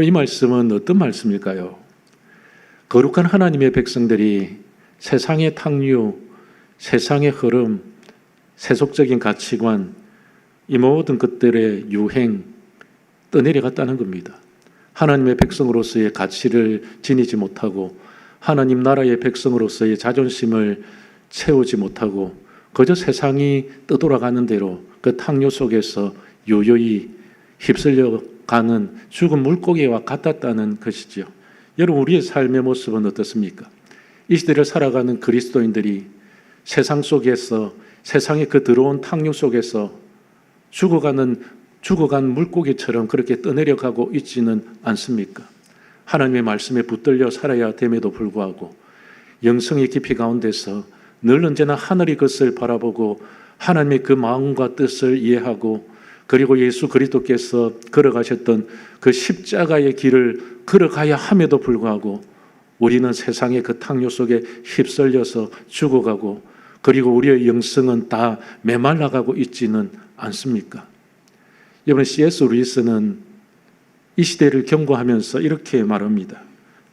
이 말씀은 어떤 말씀일까요? 거룩한 하나님의 백성들이 세상의 탕류, 세상의 흐름, 세속적인 가치관, 이 모든 것들의 유행 떠내려갔다는 겁니다. 하나님의 백성으로서의 가치를 지니지 못하고 하나님 나라의 백성으로서의 자존심을 채우지 못하고 그저 세상이 떠돌아가는 대로 그 탕류 속에서 요요히 휩쓸려가는 죽은 물고기와 같았다는 것이죠. 여러분, 우리의 삶의 모습은 어떻습니까? 이 시대를 살아가는 그리스도인들이 세상 속에서, 세상의 그 더러운 탕류 속에서 죽어간 물고기처럼 그렇게 떠내려가고 있지는 않습니까? 하나님의 말씀에 붙들려 살아야 됨에도 불구하고 영성의 깊이 가운데서 늘 언제나 하늘의 것을 바라보고 하나님의 그 마음과 뜻을 이해하고 그리고 예수 그리스도께서 걸어가셨던 그 십자가의 길을 걸어가야 함에도 불구하고 우리는 세상의 그 탕류 속에 휩쓸려서 죽어가고 그리고 우리의 영성은 다 메말라가고 있지는 않습니까? 여러분, C.S. 루이스는 이 시대를 경고하면서 이렇게 말합니다.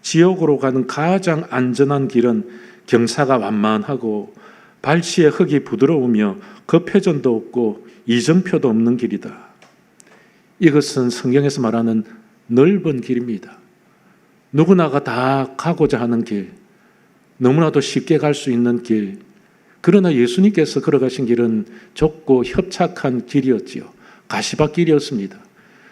지옥으로 가는 가장 안전한 길은 경사가 완만하고 발치의 흙이 부드러우며 급회전도 없고 이정표도 없는 길이다. 이것은 성경에서 말하는 넓은 길입니다. 누구나가 다 가고자 하는 길, 너무나도 쉽게 갈 수 있는 길. 그러나 예수님께서 걸어가신 길은 좁고 협착한 길이었지요. 가시밭길이었습니다.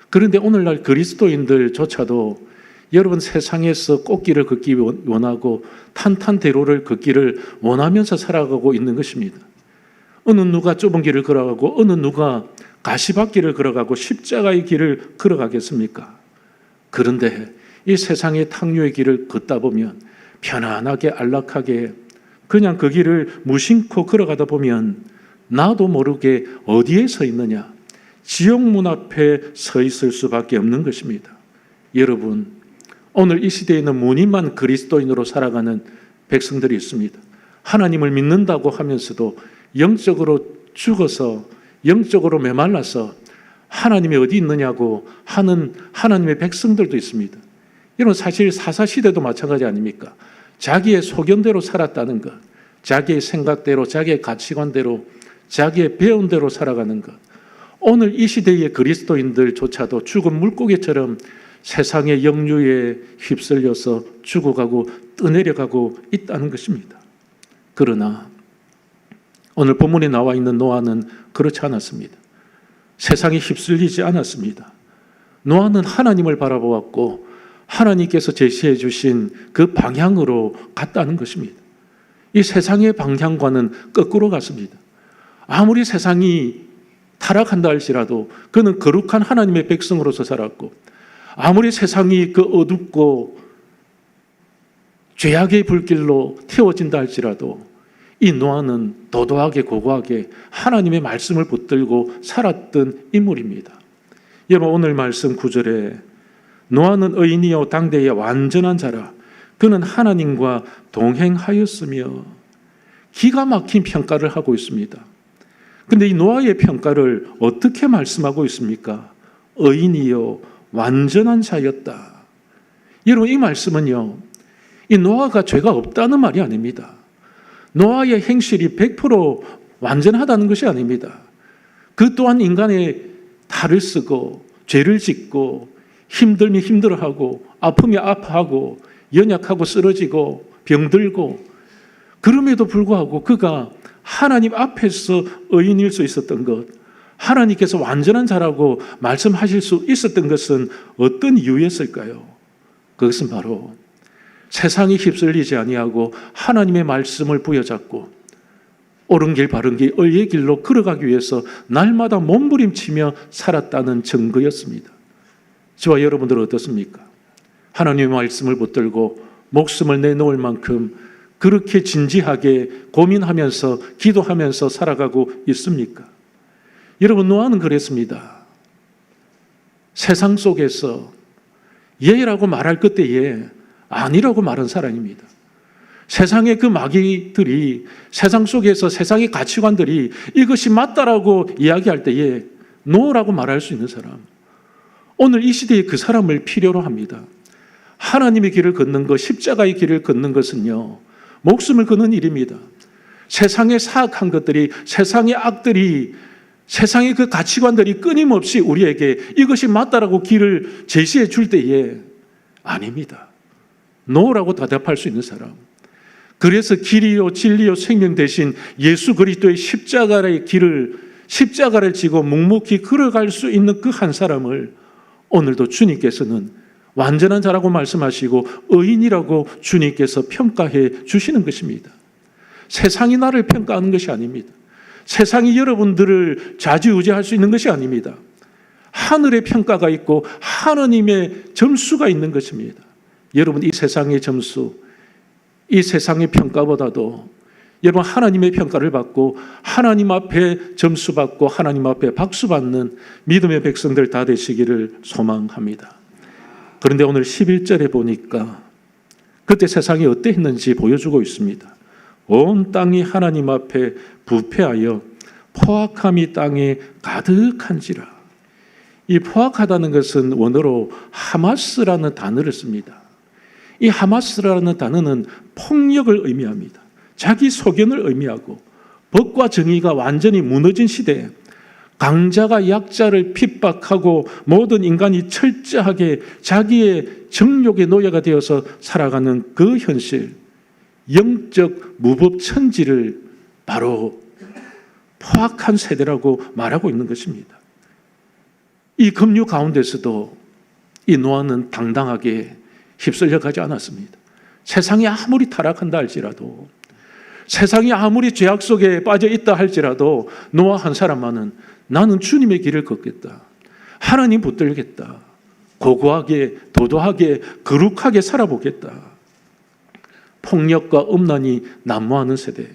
그런데 오늘날 그리스도인들조차도 여러분, 세상에서 꽃길을 걷기 원하고 탄탄대로를 걷기를 원하면서 살아가고 있는 것입니다. 어느 누가 좁은 길을 걸어가고 어느 누가 가시밭길을 걸어가고 십자가의 길을 걸어가겠습니까? 그런데 이 세상의 탕류의 길을 걷다 보면 편안하게 안락하게 그냥 그 길을 무심코 걸어가다 보면 나도 모르게 어디에 서 있느냐? 지옥문 앞에 서 있을 수밖에 없는 것입니다. 여러분, 오늘 이 시대에는 무늬만 그리스도인으로 살아가는 백성들이 있습니다. 하나님을 믿는다고 하면서도 영적으로 죽어서 영적으로 메말라서 하나님이 어디 있느냐고 하는 하나님의 백성들도 있습니다. 여러분, 사실 사사시대도 마찬가지 아닙니까? 자기의 소견대로 살았다는 것, 자기의 생각대로, 자기의 가치관대로, 자기의 배운 대로 살아가는 것. 오늘 이 시대의 그리스도인들조차도 죽은 물고기처럼 세상의 역류에 휩쓸려서 죽어가고 떠내려가고 있다는 것입니다. 그러나 오늘 본문에 나와 있는 노아는 그렇지 않았습니다. 세상에 휩쓸리지 않았습니다. 노아는 하나님을 바라보았고 하나님께서 제시해 주신 그 방향으로 갔다는 것입니다. 이 세상의 방향과는 거꾸로 갔습니다. 아무리 세상이 타락한다 할지라도 그는 거룩한 하나님의 백성으로서 살았고 아무리 세상이 그 어둡고 죄악의 불길로 태워진다 할지라도 이 노아는 도도하게 고고하게 하나님의 말씀을 붙들고 살았던 인물입니다. 여러분, 오늘 말씀 9절에 노아는 의인이요 당대의 완전한 자라 그는 하나님과 동행하였으며 기가 막힌 평가를 하고 있습니다. 그런데 이 노아의 평가를 어떻게 말씀하고 있습니까? 의인이요 완전한 자였다. 여러분, 이 말씀은요, 이 노아가 죄가 없다는 말이 아닙니다. 노아의 행실이 100% 완전하다는 것이 아닙니다. 그 또한 인간의 탈을 쓰고 죄를 짓고 힘들면 힘들어하고 아프면 아파하고 연약하고 쓰러지고 병들고 그럼에도 불구하고 그가 하나님 앞에서 의인일 수 있었던 것, 하나님께서 완전한 자라고 말씀하실 수 있었던 것은 어떤 이유였을까요? 그것은 바로 세상이 휩쓸리지 아니하고 하나님의 말씀을 부여잡고 옳은 길 바른 길 의의 길로 걸어가기 위해서 날마다 몸부림치며 살았다는 증거였습니다. 저와 여러분들은 어떻습니까? 하나님의 말씀을 붙들고 목숨을 내놓을 만큼 그렇게 진지하게 고민하면서 기도하면서 살아가고 있습니까? 여러분, 노아는 그랬습니다. 세상 속에서 예라고 말할 그때에 아니라고 말한 사람입니다. 세상의 그 마귀들이 세상 속에서 세상의 가치관들이 이것이 맞다라고 이야기할 때에 노라고 말할 수 있는 사람. 오늘 이 시대에 그 사람을 필요로 합니다. 하나님의 길을 걷는 것, 십자가의 길을 걷는 것은요, 목숨을 거는 일입니다. 세상의 사악한 것들이, 세상의 악들이, 세상의 그 가치관들이 끊임없이 우리에게 이것이 맞다라고 길을 제시해 줄 때에 아닙니다. 노라고 대답할 수 있는 사람. 그래서 길이요 진리요 생명 대신 예수 그리스도의 십자가를 지고 묵묵히 걸어갈 수 있는 그 한 사람을 오늘도 주님께서는 완전한 자라고 말씀하시고 의인이라고 주님께서 평가해 주시는 것입니다. 세상이 나를 평가하는 것이 아닙니다. 세상이 여러분들을 좌지우지할 수 있는 것이 아닙니다. 하늘의 평가가 있고 하나님의 점수가 있는 것입니다. 여러분, 이 세상의 점수, 이 세상의 평가보다도 여러분 하나님의 평가를 받고 하나님 앞에 점수 받고 하나님 앞에 박수 받는 믿음의 백성들 다 되시기를 소망합니다. 그런데 오늘 11절에 보니까 그때 세상이 어땠는지 보여주고 있습니다. 온 땅이 하나님 앞에 부패하여 포악함이 땅에 가득한지라. 이 포악하다는 것은 원어로 하마스라는 단어를 씁니다. 이 하마스라는 단어는 폭력을 의미합니다. 자기 소견을 의미하고 법과 정의가 완전히 무너진 시대에 강자가 약자를 핍박하고 모든 인간이 철저하게 자기의 정욕의 노예가 되어서 살아가는 그 현실, 영적 무법천지를 바로 포악한 세대라고 말하고 있는 것입니다. 이 급류 가운데서도 이 노아는 당당하게 휩쓸려 가지 않았습니다. 세상이 아무리 타락한다 할지라도, 세상이 아무리 죄악 속에 빠져 있다 할지라도 노아 한 사람만은 나는 주님의 길을 걷겠다. 하나님 붙들겠다. 고고하게, 도도하게, 거룩하게 살아보겠다. 폭력과 음란이 난무하는 세대,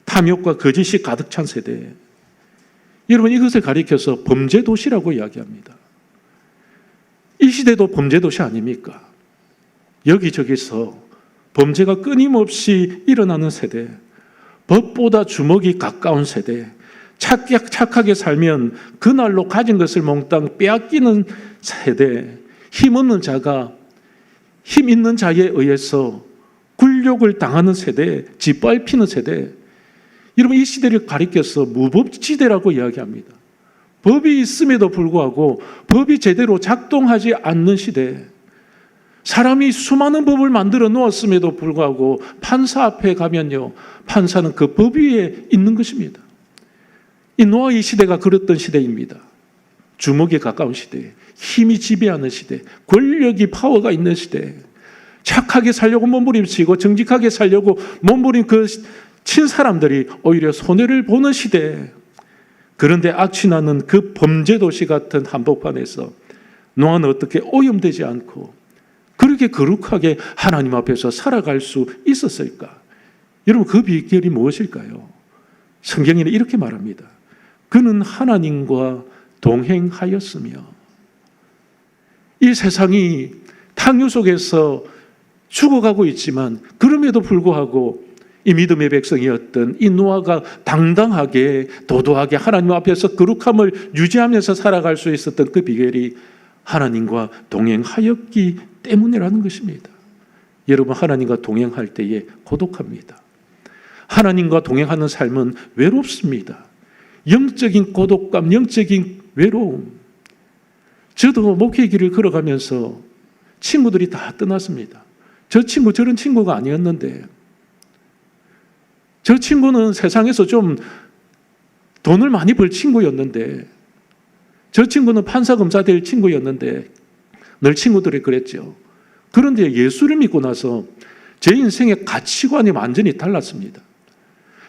탐욕과 거짓이 가득 찬 세대. 여러분, 이것을 가리켜서 범죄도시라고 이야기합니다. 이 시대도 범죄도시 아닙니까? 여기저기서 범죄가 끊임없이 일어나는 세대, 법보다 주먹이 가까운 세대, 착하게 살면 그날로 가진 것을 몽땅 빼앗기는 세대, 힘없는 자가 힘 있는 자에 의해서 굴욕을 당하는 세대, 짓밟히는 세대. 여러분, 이 시대를 가리켜서 무법지대라고 이야기합니다. 법이 있음에도 불구하고 법이 제대로 작동하지 않는 시대, 사람이 수많은 법을 만들어 놓았음에도 불구하고 판사 앞에 가면요, 판사는 그 법 위에 있는 것입니다. 이 노아의 시대가 그랬던 시대입니다. 주먹에 가까운 시대, 힘이 지배하는 시대, 권력이 파워가 있는 시대, 착하게 살려고 몸부림치고 정직하게 살려고 몸부림 친 사람들이 오히려 손해를 보는 시대. 그런데 악취나는 그 범죄도시 같은 한복판에서 노아는 어떻게 오염되지 않고 그렇게 거룩하게 하나님 앞에서 살아갈 수 있었을까? 여러분, 그 비결이 무엇일까요? 성경에는 이렇게 말합니다. 그는 하나님과 동행하였으며. 이 세상이 탕유 속에서 죽어가고 있지만 그럼에도 불구하고 이 믿음의 백성이었던 이 노아가 당당하게 도도하게 하나님 앞에서 거룩함을 유지하면서 살아갈 수 있었던 그 비결이 하나님과 동행하였기 때문이라는 것입니다. 여러분, 하나님과 동행할 때에 고독합니다. 하나님과 동행하는 삶은 외롭습니다. 영적인 고독감, 영적인 외로움. 저도 목회 길을 걸어가면서 친구들이 다 떠났습니다. 저 친구 저런 친구가 아니었는데, 저 친구는 세상에서 좀 돈을 많이 벌 친구였는데, 저 친구는 판사 검사 될 친구였는데 늘 친구들이 그랬죠. 그런데 예수를 믿고 나서 제 인생의 가치관이 완전히 달랐습니다.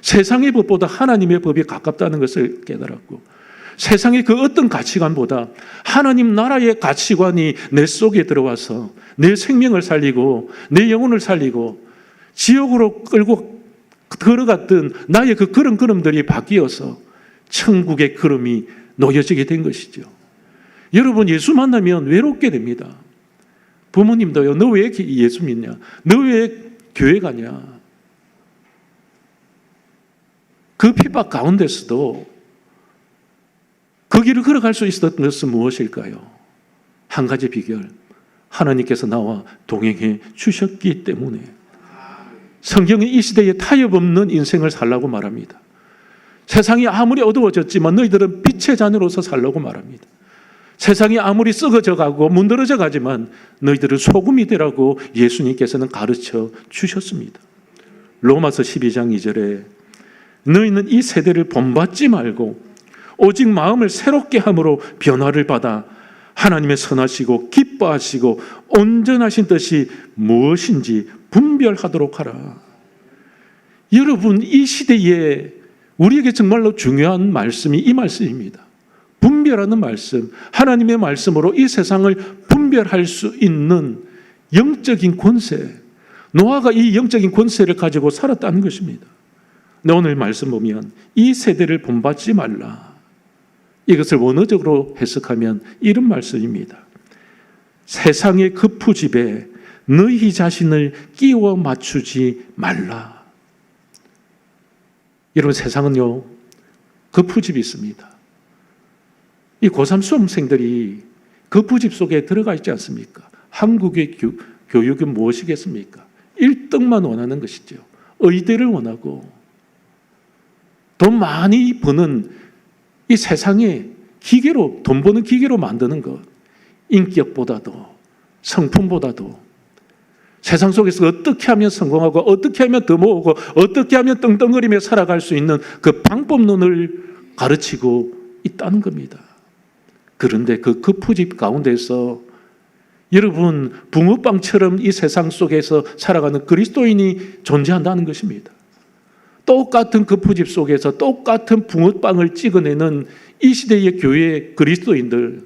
세상의 법보다 하나님의 법이 가깝다는 것을 깨달았고, 세상의 그 어떤 가치관보다 하나님 나라의 가치관이 내 속에 들어와서 내 생명을 살리고 내 영혼을 살리고 지옥으로 끌고 걸어갔던 나의 그 걸음들이 바뀌어서 천국의 걸음이 놓여지게 된 것이죠. 여러분, 예수 만나면 외롭게 됩니다. 부모님도요, 너 왜 예수 믿냐? 너 왜 교회 가냐? 그 핍박 가운데서도 그 길을 걸어갈 수 있었던 것은 무엇일까요? 한 가지 비결, 하나님께서 나와 동행해 주셨기 때문에. 성경은 이 시대에 타협 없는 인생을 살라고 말합니다. 세상이 아무리 어두워졌지만 너희들은 빛의 자녀로서 살라고 말합니다. 세상이 아무리 썩어져 가고 문드러져 가지만 너희들은 소금이 되라고 예수님께서는 가르쳐 주셨습니다. 로마서 12장 2절에 너희는 이 세대를 본받지 말고 오직 마음을 새롭게 함으로 변화를 받아 하나님의 선하시고 기뻐하시고 온전하신 뜻이 무엇인지 분별하도록 하라. 여러분, 이 시대에 우리에게 정말로 중요한 말씀이 이 말씀입니다. 분별하는 말씀, 하나님의 말씀으로 이 세상을 분별할 수 있는 영적인 권세, 노아가 이 영적인 권세를 가지고 살았다는 것입니다. 오늘 말씀 보면 이 세대를 본받지 말라. 이것을 원어적으로 해석하면 이런 말씀입니다. 세상의 급푸집에 너희 자신을 끼워 맞추지 말라. 여러분, 세상은요, 급푸집이 있습니다. 이 고3 수험생들이 급푸집 속에 들어가 있지 않습니까? 한국의 교육은 무엇이겠습니까? 1등만 원하는 것이죠. 의대를 원하고 돈 많이 버는 이 세상의 기계로, 돈 버는 기계로 만드는 것, 인격보다도 성품보다도 세상 속에서 어떻게 하면 성공하고 어떻게 하면 더 모으고 어떻게 하면 떵떵거리며 살아갈 수 있는 그 방법론을 가르치고 있다는 겁니다. 그런데 그 급푸집 가운데서 여러분, 붕어빵처럼 이 세상 속에서 살아가는 그리스도인이 존재한다는 것입니다. 똑같은 급푸집 속에서 똑같은 붕어빵을 찍어내는 이 시대의 교회 그리스도인들,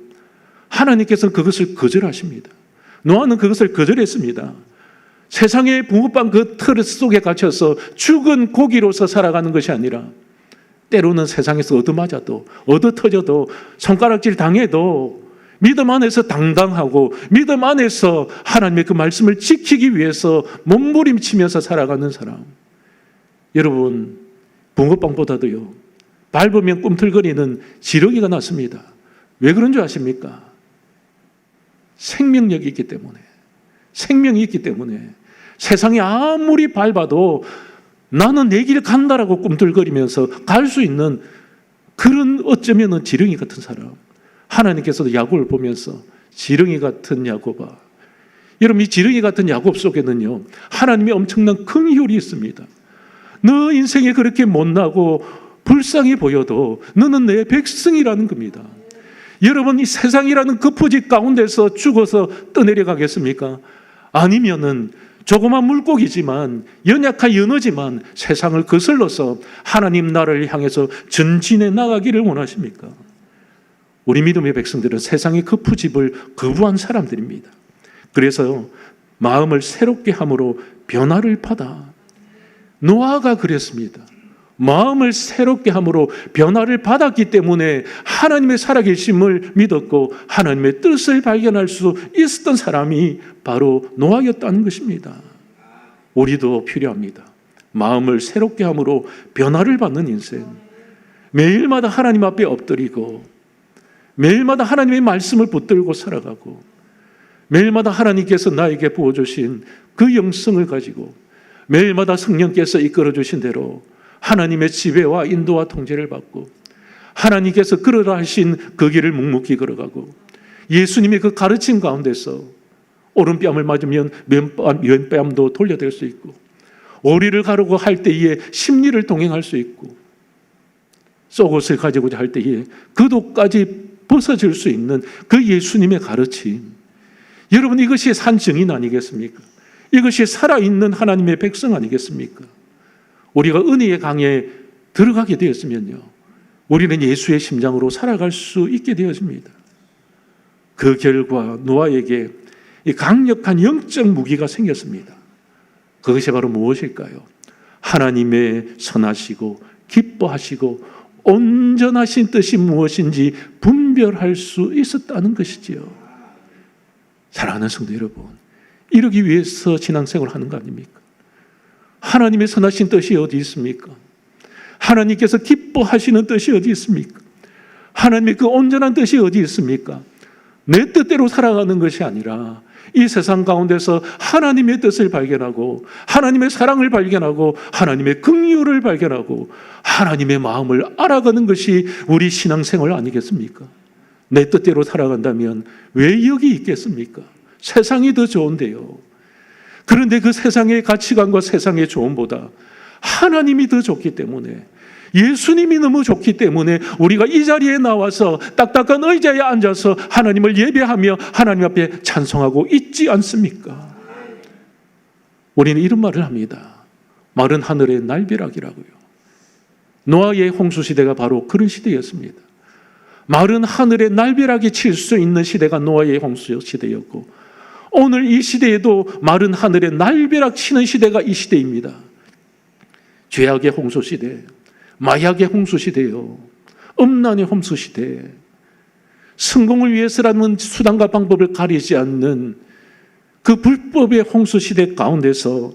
하나님께서는 그것을 거절하십니다. 노아는 그것을 거절했습니다. 세상의 붕어빵 그 틀 속에 갇혀서 죽은 고기로서 살아가는 것이 아니라 때로는 세상에서 얻어맞아도 얻어터져도 손가락질 당해도 믿음 안에서 당당하고 믿음 안에서 하나님의 그 말씀을 지키기 위해서 몸부림치면서 살아가는 사람, 여러분, 붕어빵보다도요, 밟으면 꿈틀거리는 지렁이가 낫습니다. 왜 그런 줄 아십니까? 생명력이 있기 때문에, 생명이 있기 때문에 세상에 아무리 밟아도 나는 내 길 간다라고 꿈틀거리면서 갈 수 있는 그런 어쩌면 지렁이 같은 사람, 하나님께서도 야곱을 보면서 지렁이 같은 야곱아. 여러분, 이 지렁이 같은 야곱 속에는요, 하나님의 엄청난 긍휼이 있습니다. 너 인생에 그렇게 못나고 불쌍히 보여도 너는 내 백성이라는 겁니다. 여러분, 이 세상이라는 급푸집 가운데서 죽어서 떠내려 가겠습니까? 아니면은 조그만 물고기지만, 연약한 연어지만 세상을 거슬러서 하나님 나라를 향해서 전진해 나가기를 원하십니까? 우리 믿음의 백성들은 세상의 급푸집을 거부한 사람들입니다. 그래서 마음을 새롭게 함으로 변화를 받아. 노아가 그랬습니다. 마음을 새롭게 함으로 변화를 받았기 때문에 하나님의 살아계심을 믿었고 하나님의 뜻을 발견할 수 있었던 사람이 바로 노아였다는 것입니다. 우리도 필요합니다. 마음을 새롭게 함으로 변화를 받는 인생. 매일마다 하나님 앞에 엎드리고 매일마다 하나님의 말씀을 붙들고 살아가고 매일마다 하나님께서 나에게 부어주신 그 영성을 가지고 매일마다 성령께서 이끌어주신 대로 하나님의 지배와 인도와 통제를 받고 하나님께서 걸으라 하신 그 길을 묵묵히 걸어가고 예수님의 그 가르침 가운데서 오른뺨을 맞으면 왼뺨도 돌려댈 수 있고 오리를 가르고 할 때에 심리를 동행할 수 있고 속옷을 가지고자 할 때에 그도까지 벗어질 수 있는 그 예수님의 가르침, 여러분, 이것이 산 증인 아니겠습니까? 이것이 살아있는 하나님의 백성 아니겠습니까? 우리가 은혜의 강에 들어가게 되었으면요, 우리는 예수의 심장으로 살아갈 수 있게 되어집니다. 그 결과 노아에게 이 강력한 영적 무기가 생겼습니다. 그것이 바로 무엇일까요? 하나님의 선하시고 기뻐하시고 온전하신 뜻이 무엇인지 분별할 수 있었다는 것이지요. 사랑하는 성도 여러분, 이러기 위해서 신앙생활을 하는 거 아닙니까? 하나님의 선하신 뜻이 어디 있습니까? 하나님께서 기뻐하시는 뜻이 어디 있습니까? 하나님의 그 온전한 뜻이 어디 있습니까? 내 뜻대로 살아가는 것이 아니라 이 세상 가운데서 하나님의 뜻을 발견하고 하나님의 사랑을 발견하고 하나님의 긍휼을 발견하고 하나님의 마음을 알아가는 것이 우리 신앙생활 아니겠습니까? 내 뜻대로 살아간다면 왜 여기 있겠습니까? 세상이 더 좋은데요. 그런데 그 세상의 가치관과 세상의 조언보다 하나님이 더 좋기 때문에, 예수님이 너무 좋기 때문에 우리가 이 자리에 나와서 딱딱한 의자에 앉아서 하나님을 예배하며 하나님 앞에 찬송하고 있지 않습니까? 우리는 이런 말을 합니다. 마른 하늘의 날벼락이라고요. 노아의 홍수시대가 바로 그런 시대였습니다. 마른 하늘의 날벼락이 칠 수 있는 시대가 노아의 홍수시대였고, 오늘 이 시대에도 마른 하늘의 날벼락 치는 시대가 이 시대입니다. 죄악의 홍수시대, 마약의 홍수시대요, 음란의 홍수시대, 성공을 위해서라는 수단과 방법을 가리지 않는 그 불법의 홍수시대 가운데서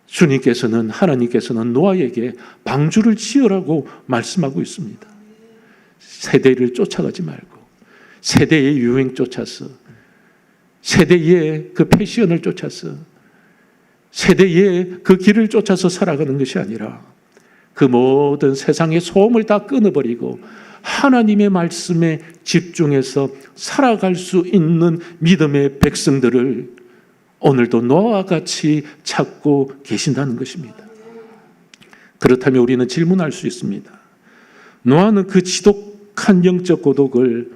주님께서는, 하나님께서는 노아에게 방주를 지으라고 말씀하고 있습니다. 세대를 쫓아가지 말고, 세대의 유행 쫓아서, 세대의 그 패션을 쫓아서, 세대의 그 길을 쫓아서 살아가는 것이 아니라 그 모든 세상의 소음을 다 끊어버리고 하나님의 말씀에 집중해서 살아갈 수 있는 믿음의 백성들을 오늘도 노아와 같이 찾고 계신다는 것입니다. 그렇다면 우리는 질문할 수 있습니다. 노아는 그 지독한 영적 고독을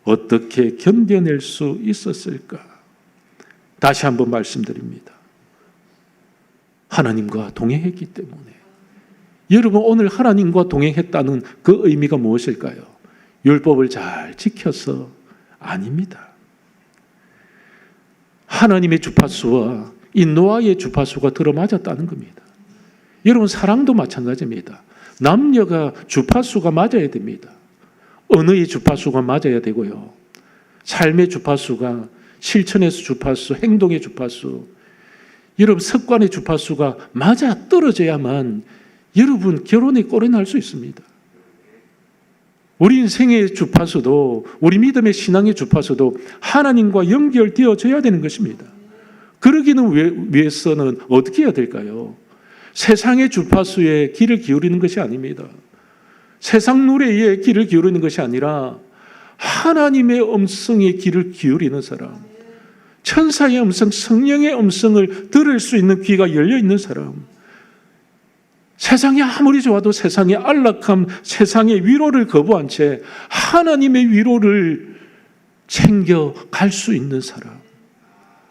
어떻게 견뎌낼 수 있었을까? 다시 한번 말씀드립니다. 하나님과 동행했기 때문에. 여러분, 오늘 하나님과 동행했다는 그 의미가 무엇일까요? 율법을 잘 지켜서 아닙니다. 하나님의 주파수와 이 노아의 주파수가 들어맞았다는 겁니다. 여러분, 사랑도 마찬가지입니다. 남녀가 주파수가 맞아야 됩니다. 언어의 주파수가 맞아야 되고요, 삶의 주파수가, 실천의 주파수, 행동의 주파수, 여러분 습관의 주파수가 맞아 떨어져야만 여러분 결혼에 꼴이 날 수 있습니다. 우리 인생의 주파수도, 우리 믿음의 신앙의 주파수도 하나님과 연결되어져야 되는 것입니다. 그러기는 위해서는 어떻게 해야 될까요? 세상의 주파수에 귀를 기울이는 것이 아닙니다. 세상 노래에 귀를 기울이는 것이 아니라 하나님의 음성에 귀를 기울이는 사람, 천사의 음성, 성령의 음성을 들을 수 있는 귀가 열려있는 사람, 세상이 아무리 좋아도 세상의 안락함, 세상의 위로를 거부한 채 하나님의 위로를 챙겨갈 수 있는 사람,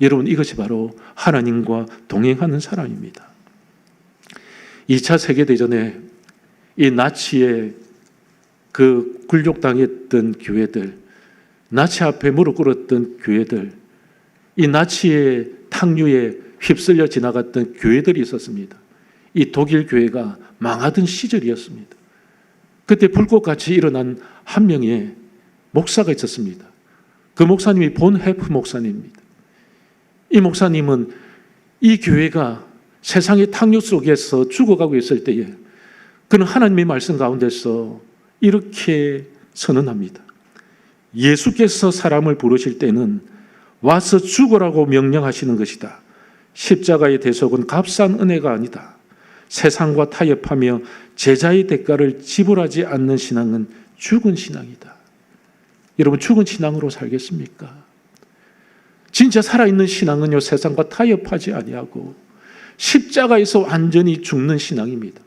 여러분, 이것이 바로 하나님과 동행하는 사람입니다. 2차 세계대전에 이 나치의 그 굴욕당했던 교회들, 나치 앞에 무릎 꿇었던 교회들, 이 나치의 탕류에 휩쓸려 지나갔던 교회들이 있었습니다. 이 독일 교회가 망하던 시절이었습니다. 그때 불꽃같이 일어난 한 명의 목사가 있었습니다. 그 목사님이 본 헤프 목사님입니다. 이 목사님은 이 교회가 세상의 탕류 속에서 죽어가고 있을 때에 그는 하나님의 말씀 가운데서 이렇게 선언합니다. 예수께서 사람을 부르실 때는 와서 죽으라고 명령하시는 것이다. 십자가의 대속은 값싼 은혜가 아니다. 세상과 타협하며 제자의 대가를 지불하지 않는 신앙은 죽은 신앙이다. 여러분, 죽은 신앙으로 살겠습니까? 진짜 살아있는 신앙은요, 세상과 타협하지 아니하고 십자가에서 완전히 죽는 신앙입니다.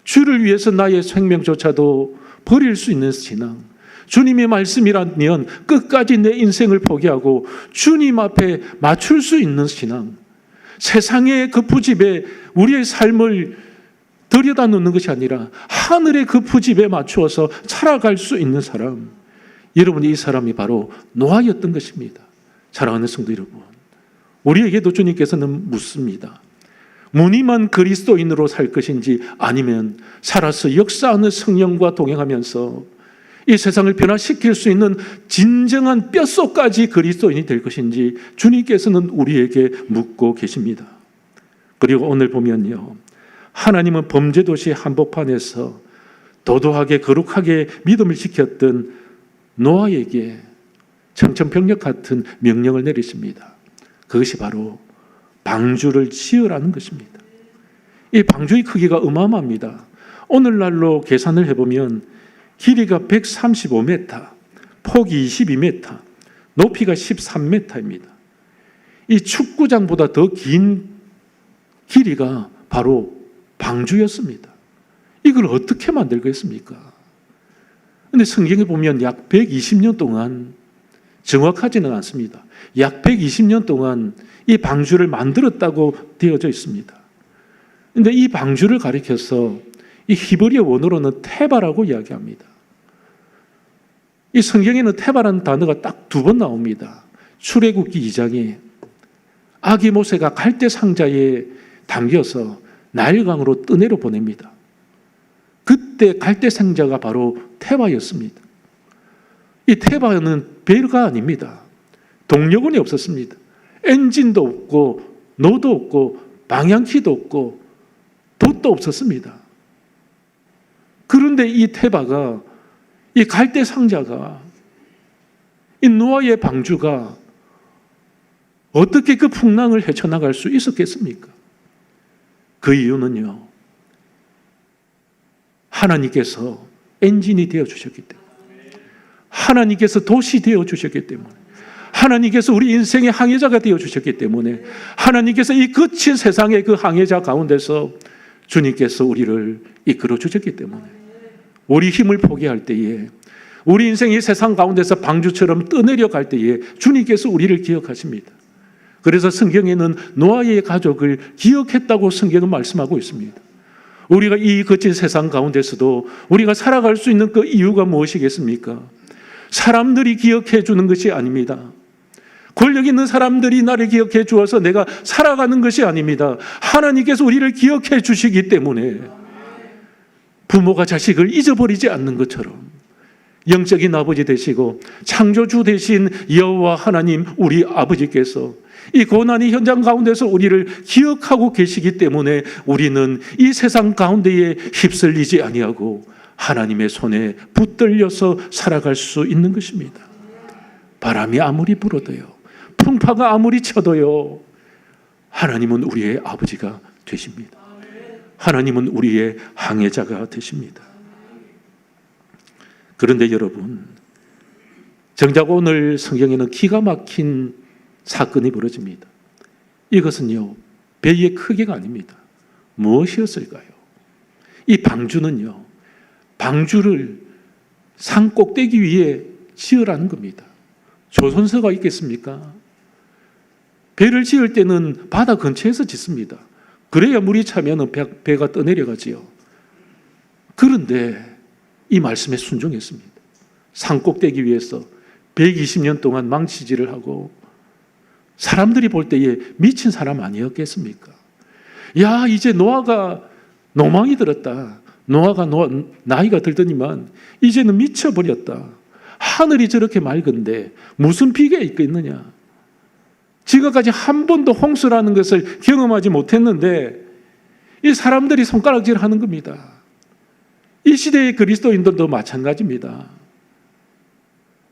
주를 위해서 나의 생명조차도 버릴 수 있는 신앙, 주님의 말씀이라면 끝까지 내 인생을 포기하고 주님 앞에 맞출 수 있는 신앙, 세상의 그 부집에 우리의 삶을 들여다 놓는 것이 아니라 하늘의 그 부집에 맞추어서 살아갈 수 있는 사람, 여러분, 이 사람이 바로 노아였던 것입니다. 사랑하는 성도 여러분, 우리에게도 주님께서는 묻습니다. 무늬만 그리스도인으로 살 것인지 아니면 살아서 역사하는 성령과 동행하면서 이 세상을 변화시킬 수 있는 진정한 뼛속까지 그리스도인이 될 것인지 주님께서는 우리에게 묻고 계십니다. 그리고 오늘 보면요, 하나님은 범죄도시 한복판에서 도도하게 거룩하게 믿음을 지켰던 노아에게 청천벽력 같은 명령을 내리십니다. 그것이 바로 방주를 지으라는 것입니다. 이 방주의 크기가 어마어마합니다. 오늘날로 계산을 해보면 길이가 135m, 폭이 22m, 높이가 13m입니다. 이 축구장보다 더 긴 길이가 바로 방주였습니다. 이걸 어떻게 만들겠습니까? 그런데 성경에 보면 약 120년 동안, 정확하지는 않습니다, 약 120년 동안 이 방주를 만들었다고 되어져 있습니다. 그런데 이 방주를 가리켜서 이 히브리어 원어로는 테바라고 이야기합니다. 이 성경에는 테바라는 단어가 딱 2번 나옵니다. 출애굽기 2장에 아기 모세가 갈대 상자에 담겨서 나일강으로 떠내려 보냅니다. 그때 갈대 상자가 바로 테바였습니다. 이 테바는 배가 아닙니다. 동력원이 없었습니다. 엔진도 없고 노도 없고 방향키도 없고 돛도 없었습니다. 그런데 이 테바가, 이 갈대 상자가, 이 노아의 방주가 어떻게 그 풍랑을 헤쳐나갈 수 있었겠습니까? 그 이유는요, 하나님께서 엔진이 되어주셨기 때문에, 하나님께서 돛이 되어주셨기 때문에, 하나님께서 우리 인생의 항해자가 되어주셨기 때문에, 하나님께서 이 거친 세상의 그 항해자 가운데서 주님께서 우리를 이끌어 주셨기 때문에, 우리 힘을 포기할 때에, 우리 인생이 세상 가운데서 방주처럼 떠내려 갈 때에 주님께서 우리를 기억하십니다. 그래서 성경에는 노아의 가족을 기억했다고 성경은 말씀하고 있습니다. 우리가 이 거친 세상 가운데서도 우리가 살아갈 수 있는 그 이유가 무엇이겠습니까? 사람들이 기억해 주는 것이 아닙니다. 권력 있는 사람들이 나를 기억해 주어서 내가 살아가는 것이 아닙니다. 하나님께서 우리를 기억해 주시기 때문에, 부모가 자식을 잊어버리지 않는 것처럼 영적인 아버지 되시고 창조주 되신 여호와 하나님, 우리 아버지께서 이 고난의 현장 가운데서 우리를 기억하고 계시기 때문에 우리는 이 세상 가운데에 휩쓸리지 아니하고 하나님의 손에 붙들려서 살아갈 수 있는 것입니다. 바람이 아무리 불어도요, 풍파가 아무리 쳐도요, 하나님은 우리의 아버지가 되십니다. 하나님은 우리의 항해자가 되십니다. 그런데 여러분, 정작 오늘 성경에는 기가 막힌 사건이 벌어집니다. 이것은요, 배의 크기가 아닙니다. 무엇이었을까요? 이 방주는요, 방주를 산 꼭대기 위에 지으라는 겁니다. 조선소가 있겠습니까? 배를 지을 때는 바다 근처에서 짓습니다. 그래야 물이 차면 배가 떠내려가지요. 그런데 이 말씀에 순종했습니다. 산 꼭대기 위에서 120년 동안 망치질을 하고, 사람들이 볼 때에 미친 사람 아니었겠습니까? 야, 이제 노아가 노망이 들었다. 노아가 나이가 들더니만 이제는 미쳐버렸다. 하늘이 저렇게 맑은데 무슨 비가 있겠느냐. 지금까지 한 번도 홍수라는 것을 경험하지 못했는데 이 사람들이 손가락질하는 겁니다. 이 시대의 그리스도인들도 마찬가지입니다.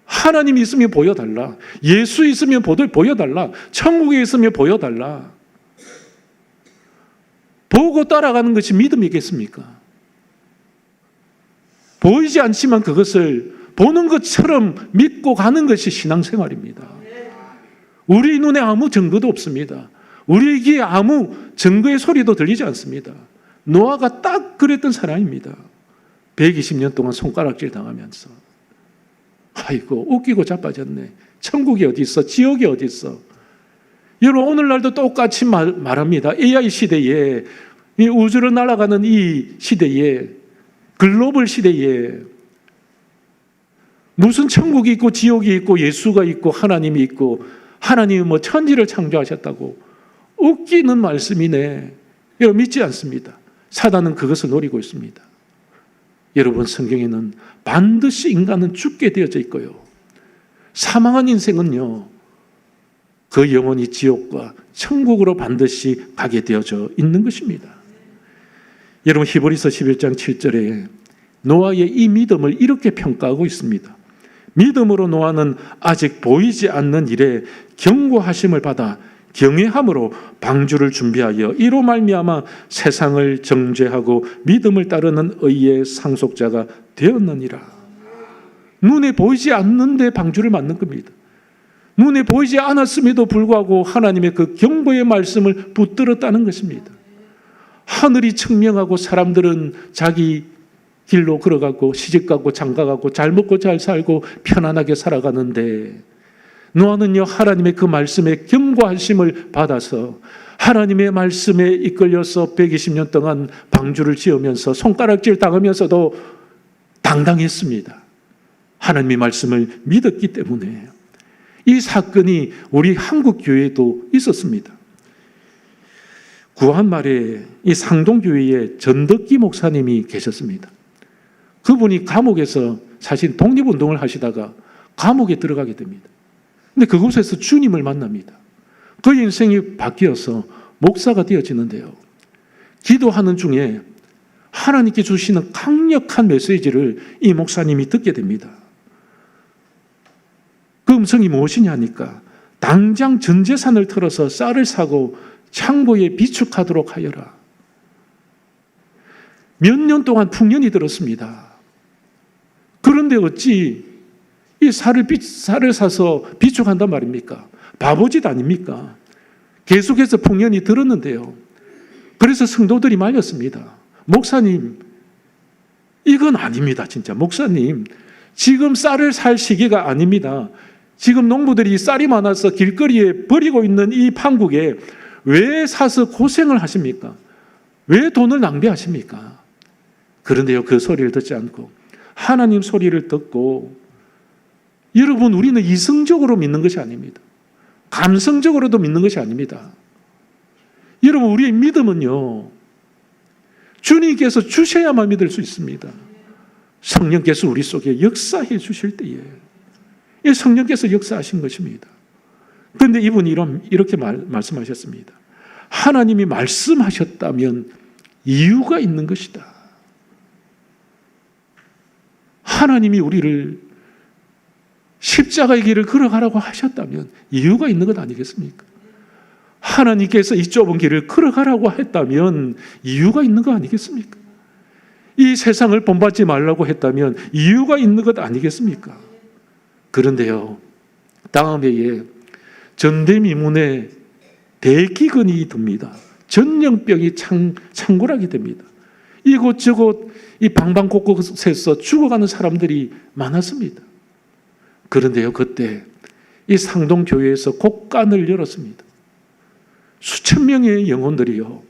하나님 있으면 보여달라. 예수 있으면 보여달라. 천국에 있으면 보여달라. 보고 따라가는 것이 믿음이겠습니까? 보이지 않지만 그것을 보는 것처럼 믿고 가는 것이 신앙생활입니다. 우리 눈에 아무 증거도 없습니다. 우리 귀에 아무 증거의 소리도 들리지 않습니다. 노아가 딱 그랬던 사람입니다. 120년 동안 손가락질 당하면서, 아이고 웃기고 자빠졌네. 천국이 어디 있어? 지옥이 어디 있어? 여러분, 오늘날도 똑같이 말합니다. AI 시대에, 이 우주로 날아가는 이 시대에, 글로벌 시대에 무슨 천국이 있고 지옥이 있고 예수가 있고 하나님이 있고, 하나님이 뭐 천지를 창조하셨다고. 웃기는 말씀이네. 여러분, 믿지 않습니다. 사단은 그것을 노리고 있습니다. 여러분, 성경에는 반드시 인간은 죽게 되어져 있고요, 사망한 인생은요, 그 영혼이 지옥과 천국으로 반드시 가게 되어져 있는 것입니다. 여러분, 히브리서 11장 7절에 노아의 이 믿음을 이렇게 평가하고 있습니다. 믿음으로 노아는 아직 보이지 않는 일에 경고하심을 받아 경외함으로 방주를 준비하여 이로 말미암아 세상을 정죄하고 믿음을 따르는 의의 상속자가 되었느니라. 눈에 보이지 않는데 방주를 만든 겁니다. 눈에 보이지 않았음에도 불구하고 하나님의 그 경고의 말씀을 붙들었다는 것입니다. 하늘이 청명하고 사람들은 자기 길로 걸어가고 시집가고 장가가고 잘 먹고 잘 살고 편안하게 살아가는데 노아는요, 하나님의 그 말씀에 경고하심을 받아서 하나님의 말씀에 이끌려서 120년 동안 방주를 지으면서 손가락질 당하면서도 당당했습니다. 하나님의 말씀을 믿었기 때문에. 이 사건이 우리 한국 교회에도 있었습니다. 구한 말에 이 상동교회에 전덕기 목사님이 계셨습니다. 그분이 감옥에서 사실 독립운동을 하시다가 감옥에 들어가게 됩니다. 근데 그곳에서 주님을 만납니다. 그 인생이 바뀌어서 목사가 되어지는데요. 기도하는 중에 하나님께 주시는 강력한 메시지를 이 목사님이 듣게 됩니다. 그 음성이 무엇이냐 하니까 당장 전 재산을 털어서 쌀을 사고 창고에 비축하도록 하여라. 몇 년 동안 풍년이 들었습니다. 그런데 어찌 이 쌀을 사서 비축한단 말입니까? 바보짓 아닙니까? 계속해서 풍년이 들었는데요. 그래서 성도들이 말렸습니다. 목사님, 이건 아닙니다. 진짜 목사님, 지금 쌀을 살 시기가 아닙니다. 지금 농부들이 쌀이 많아서 길거리에 버리고 있는 이 판국에 왜 사서 고생을 하십니까? 왜 돈을 낭비하십니까? 그런데요, 그 소리를 듣지 않고 하나님 소리를 듣고, 여러분, 우리는 이성적으로 믿는 것이 아닙니다. 감성적으로도 믿는 것이 아닙니다. 여러분, 우리의 믿음은요, 주님께서 주셔야만 믿을 수 있습니다. 성령께서 우리 속에 역사해 주실 때에 이 성령께서 역사하신 것입니다. 그런데 이분이 이렇게 말씀하셨습니다. 하나님이 말씀하셨다면 이유가 있는 것이다. 하나님이 우리를 십자가의 길을 걸어가라고 하셨다면 이유가 있는 것 아니겠습니까? 하나님께서 이 좁은 길을 걸어가라고 했다면 이유가 있는 것 아니겠습니까? 이 세상을 본받지 말라고 했다면 이유가 있는 것 아니겠습니까? 그런데요, 다음 해에 전대미문에 대기근이 듭니다. 전염병이 창궐하게 됩니다. 이곳저곳 이 방방곡곡에서 죽어가는 사람들이 많았습니다. 그런데요, 그때 이 상동교회에서 곡간을 열었습니다. 수천 명의 영혼들이요,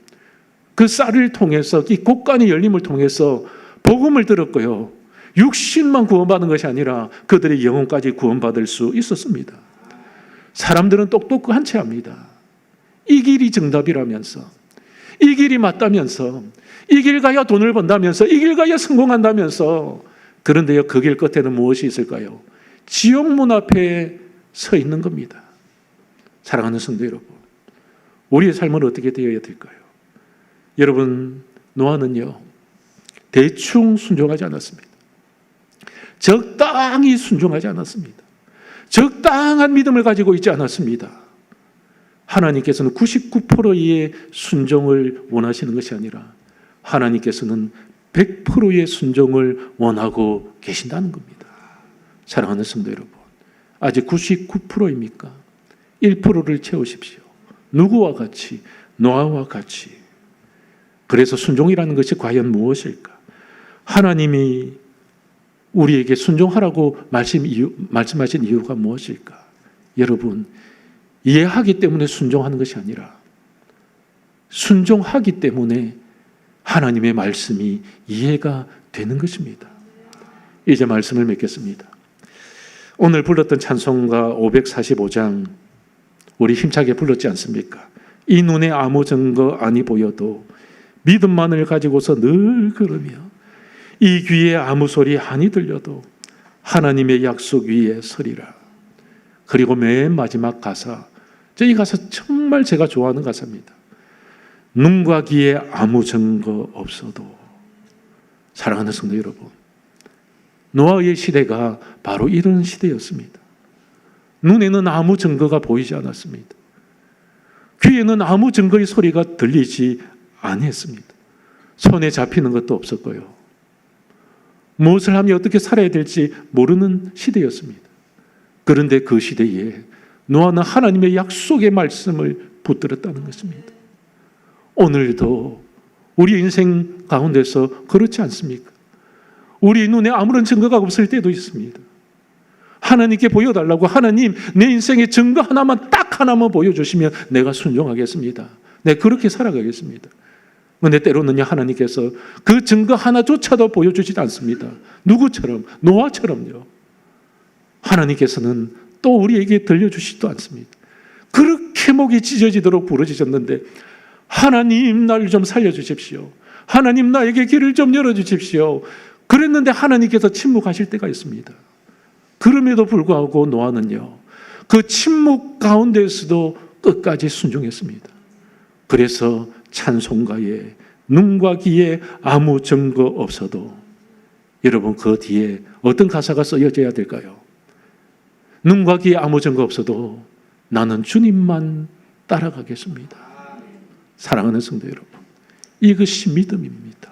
그 쌀을 통해서, 이 곡간의 열림을 통해서 복음을 들었고요, 육신만 구원받은 것이 아니라 그들의 영혼까지 구원받을 수 있었습니다. 사람들은 똑똑한 채 합니다. 이 길이 정답이라면서, 이 길이 맞다면서, 이 길 가야 돈을 번다면서, 이 길 가야 성공한다면서. 그런데요, 그 길 끝에는 무엇이 있을까요? 지옥문 앞에 서 있는 겁니다. 사랑하는 성도 여러분, 우리의 삶은 어떻게 되어야 될까요? 여러분, 노아는요, 대충 순종하지 않았습니다. 적당히 순종하지 않았습니다. 적당한 믿음을 가지고 있지 않았습니다. 하나님께서는 99%의 순종을 원하시는 것이 아니라 하나님께서는 100%의 순종을 원하고 계신다는 겁니다. 사랑하는 성도 여러분, 아직 99%입니까? 1%를 채우십시오. 누구와 같이? 노아와 같이. 그래서 순종이라는 것이 과연 무엇일까? 하나님이 우리에게 순종하라고 말씀하신 이유가 무엇일까? 여러분, 이해하기 때문에 순종하는 것이 아니라 순종하기 때문에 하나님의 말씀이 이해가 되는 것입니다. 이제 말씀을 맺겠습니다. 오늘 불렀던 찬송가 545장, 우리 힘차게 불렀지 않습니까? 이 눈에 아무 증거 아니 보여도 믿음만을 가지고서 늘 걸으며, 이 귀에 아무 소리 아니 들려도 하나님의 약속 위에 서리라. 그리고 맨 마지막 가사, 이 가사 정말 제가 좋아하는 가사입니다. 눈과 귀에 아무 증거 없어도. 사랑하는 성도 여러분, 노아의 시대가 바로 이런 시대였습니다. 눈에는 아무 증거가 보이지 않았습니다. 귀에는 아무 증거의 소리가 들리지 않았습니다. 손에 잡히는 것도 없었고요. 무엇을 하며 어떻게 살아야 될지 모르는 시대였습니다. 그런데 그 시대에 노아는 하나님의 약속의 말씀을 붙들었다는 것입니다. 오늘도 우리 인생 가운데서 그렇지 않습니까? 우리 눈에 아무런 증거가 없을 때도 있습니다. 하나님께 보여달라고, 하나님 내 인생의 증거 딱 하나만 보여주시면 내가 순종하겠습니다. 네, 그렇게 살아가겠습니다. 근데 때로는요, 하나님께서 그 증거 하나조차도 보여주지 않습니다. 누구처럼? 노아처럼요. 하나님께서는 또 우리에게 들려주시지도 않습니다. 그렇게 목이 찢어지도록 부르짖었는데, 하나님 날 좀 살려주십시오. 하나님 나에게 길을 좀 열어주십시오. 그랬는데 하나님께서 침묵하실 때가 있습니다. 그럼에도 불구하고 노아는요, 그 침묵 가운데에서도 끝까지 순종했습니다. 그래서 찬송가에 눈과 귀에 아무 증거 없어도, 여러분 그 뒤에 어떤 가사가 써져야 될까요? 눈과 귀에 아무 증거 없어도 나는 주님만 따라가겠습니다. 사랑하는 성도 여러분, 이것이 믿음입니다.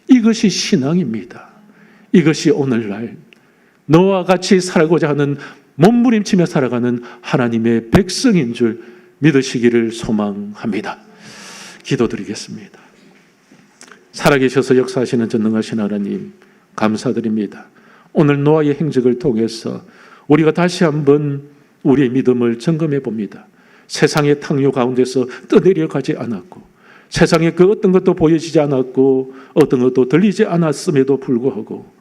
이것이 신앙입니다. 이것이 오늘날 너와 같이 살고자 하는, 몸부림치며 살아가는 하나님의 백성인 줄 믿으시기를 소망합니다. 기도드리겠습니다. 살아계셔서 역사하시는 전능하신 하나님, 감사드립니다. 오늘 노아의 행적을 통해서 우리가 다시 한번 우리의 믿음을 점검해 봅니다. 세상의 탕요 가운데서 떠내려가지 않았고, 세상에 그 어떤 것도 보여지지 않았고, 어떤 것도 들리지 않았음에도 불구하고,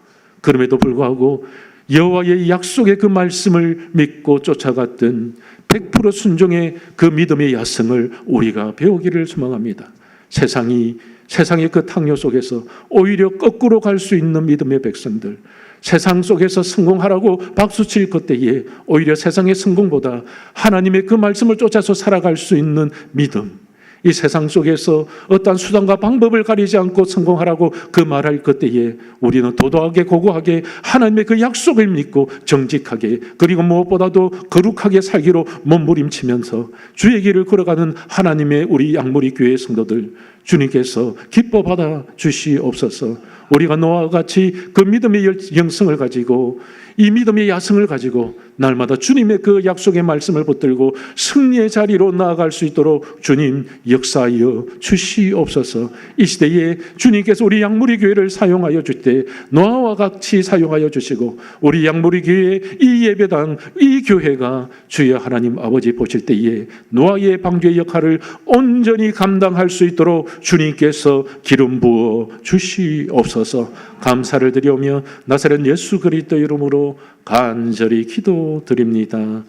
그럼에도 불구하고 여호와의 약속의 그 말씀을 믿고 쫓아갔던 100% 순종의 그 믿음의 야성을 우리가 배우기를 소망합니다. 세상의 그 탕요 속에서 오히려 거꾸로 갈 수 있는 믿음의 백성들, 세상 속에서 성공하라고 박수칠 그때에 오히려 세상의 성공보다 하나님의 그 말씀을 쫓아서 살아갈 수 있는 믿음, 이 세상 속에서 어떠한 수단과 방법을 가리지 않고 성공하라고 그 말할 그때에 우리는 도도하게 고고하게 하나님의 그 약속을 믿고 정직하게, 그리고 무엇보다도 거룩하게 살기로 몸부림치면서 주의 길을 걸어가는 하나님의 우리 양무리 교회 성도들, 주님께서 기뻐 받아 주시옵소서. 우리가 노아와 같이 그 믿음의 영성을 가지고, 이 믿음의 야성을 가지고 날마다 주님의 그 약속의 말씀을 붙들고 승리의 자리로 나아갈 수 있도록 주님 역사하여 주시옵소서. 이 시대에 주님께서 우리 양무리 교회를 사용하여 주실 때 노아와 같이 사용하여 주시고, 우리 양무리 교회 이 예배당, 이 교회가 주여 하나님 아버지 보실 때에 노아의 방주의 역할을 온전히 감당할 수 있도록 주님께서 기름 부어 주시옵소서. 감사를 드리오며 나사렛 예수 그리스도 이름으로 간절히 기도드립니다.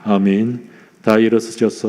아멘. 다 일어서셔서